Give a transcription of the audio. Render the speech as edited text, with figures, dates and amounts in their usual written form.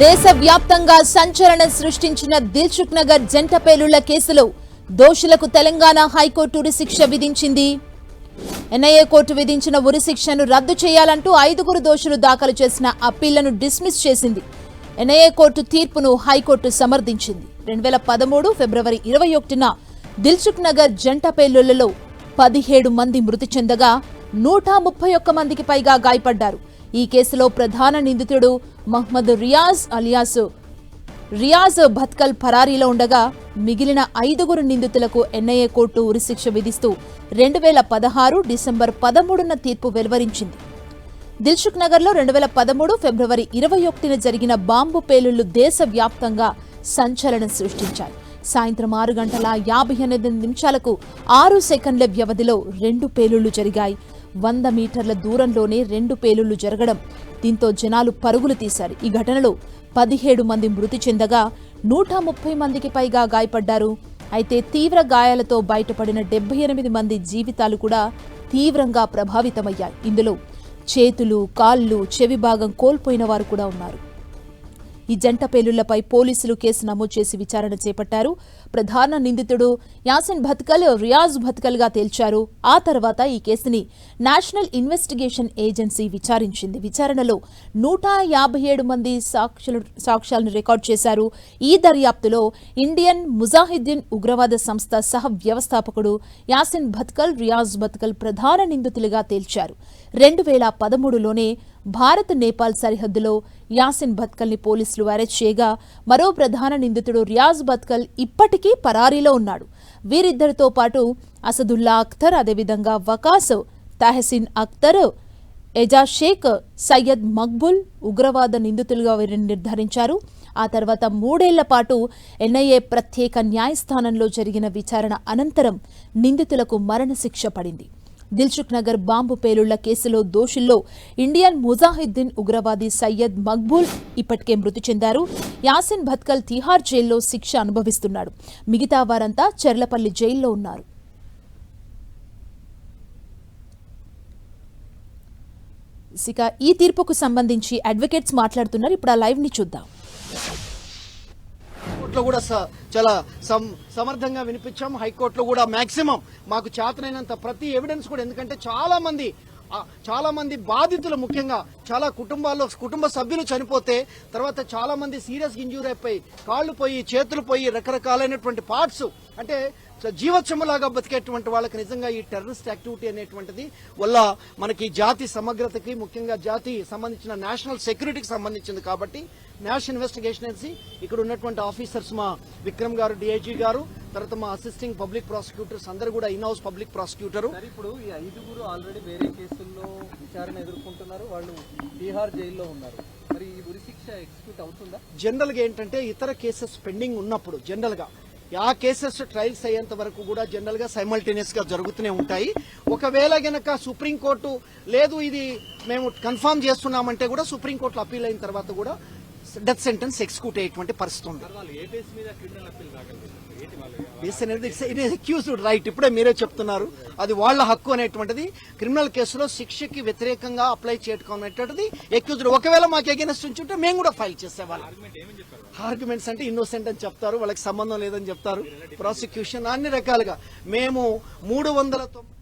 దేశవ్యాప్తంగా సంచలనం సృష్టించిన దిల్సుఖ్ నగర్ జంట పేలుళ్ల కేసులో దోషులకు తెలంగాణ హైకోర్టు ఉరిశిక్ష విధించింది. ఎన్ఐఏ కోర్టు విధించిన ఉరిశిక్షను రద్దు చేయాలంటూ 5 దోషులు దాఖలు చేసిన అప్పీళ్లను డిస్మిస్ చేసింది. ఎన్ఐఏ కోర్టు తీర్పును హైకోర్టు సమర్థించింది. 2013 ఫిబ్రవరి 21న దిల్సుఖ్ నగర్ జంట పేలుళ్లలో 17 మంది మృతి చెందగా 131 మందికి పైగా గాయపడ్డారు. ఈ కేసులో ప్రధాన నిందితుడు మహ్మద్ రియాజ్ భత్కల్ పరారీలో ఉండగా మిగిలిన 5 నిందితులకు ఎన్ఐఏ కోర్టు ఉరిశిక్ష విధిస్తూ 2016 డిసెంబర్ 13న తీర్పు వెలువరించింది. దిల్సుఖ్ నగర్లో 2013 ఫిబ్రవరి 21న జరిగిన బాంబు పేలుళ్లు దేశవ్యాప్తంగా సంచలనం సృష్టించాయి. సాయంత్రం 6:58 6 సెకండ్ల వ్యవధిలో 2 పేలుళ్లు జరిగాయి. 100 మీటర్ల దూరంలోనే 2 పేలుళ్లు జరగడం దీంతో జనాలు పరుగులు తీశారు. ఈ ఘటనలో 17 మంది మృతి చెందగా 130 మందికి పైగా గాయపడ్డారు. అయితే తీవ్ర గాయాలతో బయటపడిన 78 మంది జీవితాలు కూడా తీవ్రంగా ప్రభావితమయ్యాయి. ఇందులో చేతులు, కాళ్ళు, చెవి భాగం కోల్పోయిన వారు కూడా ఉన్నారు. ఈ జంట పేలుళ్లపై పోలీసులు కేసు నమోదు చేసి విచారణ చేపట్టారు. ప్రధాన నిందితుడు యాసిన్ భత్కల్, రియాజ్ భత్కల్ గా తేల్చారు. ఆ తర్వాత ఈ కేసుని నేషనల్ ఇన్వెస్టిగేషన్ ఏజెన్సీ విచారించింది. విచారణలో 157 మంది సాక్ష్యాలను రికార్డు చేశారు. ఈ దర్యాప్తులో ఇండియన్ ముజాహిద్దీన్ ఉగ్రవాద సంస్థ సహ వ్యవస్థాపకుడు యాసిన్ భత్కల్, రియాజ్ భత్కల్ ప్రధాన నిందితులుగా తేల్చారు. 2013లోనే భారత్ నేపాల్ సరిహద్దులో యాసిన్ భత్కల్ ని పోలీసులు అరెస్ట్ చేయగా మరో ప్రధాన నిందితుడు రియాజ్ భత్కల్ ఇప్పటికీ పరారీలో ఉన్నాడు. వీరిద్దరితో పాటు అసదుల్లా అఖ్తర్, అదేవిధంగా వకాస్, తహసిన్ అఖ్తర్, ఎజాజ్ షేక్, సయ్యద్ మక్బుల్ ఉగ్రవాద నిందితులుగా వీరిని నిర్ధారించారు. ఆ తర్వాత 3 ఏళ్ల పాటు ఎన్ఐఏ ప్రత్యేక న్యాయస్థానంలో జరిగిన విచారణ అనంతరం నిందితులకు మరణశిక్ష పడింది. దిల్సుఖ్ నగర్ బాంబు పేలుళ్ల కేసులో దోషుల్లో ఇండియన్ ముజాహిద్దీన్ ఉగ్రవాది సయ్యద్ మక్బూల్ ఇప్పటికే మృతి చెందారు. యాసిన్ భత్కల్ తిహార్ జైల్లో శిక్ష అనుభవిస్తున్నాడు. మిగతా వారంతా చెర్లపల్లి జైల్లో ఉన్నారు. ఇక ఈ తీర్పుకు సంబంధించి అడ్వకేట్స్ మాట్లాడుతున్నారు. ఇప్పుడు ఆ లైవ్ ని చూద్దాం. హైకోర్టులో కూడా చాలా సమర్థంగా వినిపించాం. హైకోర్టులో కూడా మాక్సిమం మాకు చేతనైనంత ప్రతి ఎవిడెన్స్ కూడా, ఎందుకంటే చాలా మంది బాధితులు, ముఖ్యంగా చాలా కుటుంబ సభ్యులు చనిపోతే తర్వాత చాలా మంది సీరియస్ ఇంజ్యూరీ అయిపోయి కాళ్లు పోయి చేతులు పోయి రకరకాలైనటువంటి పార్ట్స్, అంటే జీవోత్సవంలాగా బతికేటువంటి వాళ్ళకి నిజంగా ఈ టెర్రరిస్ట్ యాక్టివిటీ అనేటువంటిది వల్ల మనకి జాతి సమగ్రతకి, ముఖ్యంగా జాతి సంబంధించిన నేషనల్ సెక్యూరిటీకి సంబంధించింది. కాబట్టి నేషనల్ ఇన్వెస్టిగేషన్ ఏజెన్సీ ఇక్కడ ఉన్నటువంటి ఆఫీసర్స్, మా విక్రమ్ గారు డిఐజీ గారు, తర్వాత మా అసిస్టింగ్ పబ్లిక్ ప్రాసిక్యూటర్స్ అందరూ కూడా ఇన్ హౌస్ పబ్లిక్ ప్రాసిక్యూటర్. ఇప్పుడు ఈ 5 ఆల్రెడీ వేరే కేసుల్లో విచారణ ఎదుర్కొంటున్నారు, వాళ్ళు బీహార్ జైల్లో ఉన్నారు. మరి ఈ ఉరిశిక్ష ఎగ్జిక్యూట్ అవుతుందా? జనరల్ గా ఏంటంటే ఇతర కేసెస్ పెండింగ్ ఉన్నప్పుడు జనరల్ గా ఆ కేసెస్ ట్రయల్స్ అయ్యేంత వరకు కూడా జనరల్ గా సైమల్టేనియస్ గా జరుగుతూనే ఉంటాయి. ఒకవేళ గనక సుప్రీంకోర్టు లేదు ఇది మేము కన్ఫర్మ్ చేస్తున్నామంటే కూడా సుప్రీంకోర్టులో అప్పీల్ అయిన తర్వాత కూడా డెత్ సెంటెన్స్ ఎగ్జిక్యూట్ అయ్యేటువంటి పరిస్థితి ఉంది. అక్యూజ్డ్ రైట్, ఇప్పుడే మీరే చెప్తున్నారు, అది వాళ్ళ హక్కు అనేటువంటిది. క్రిమినల్ కేసులో శిక్షకి వ్యతిరేకంగా అప్లై చేయడం అనేటువంటిది అక్యూజ్డ్. ఒకవేళ మాకు ఎగెనెస్ట్ ఉంటే మేము కూడా ఫైల్ చేసేవాళ్ళం. ఆర్గ్యుమెంట్స్ అంటే ఇన్నోసెంట్ అని చెప్తారు, వాళ్ళకి సంబంధం లేదని చెప్తారు. ప్రాసిక్యూషన్ అన్ని రకాలుగా మేము 390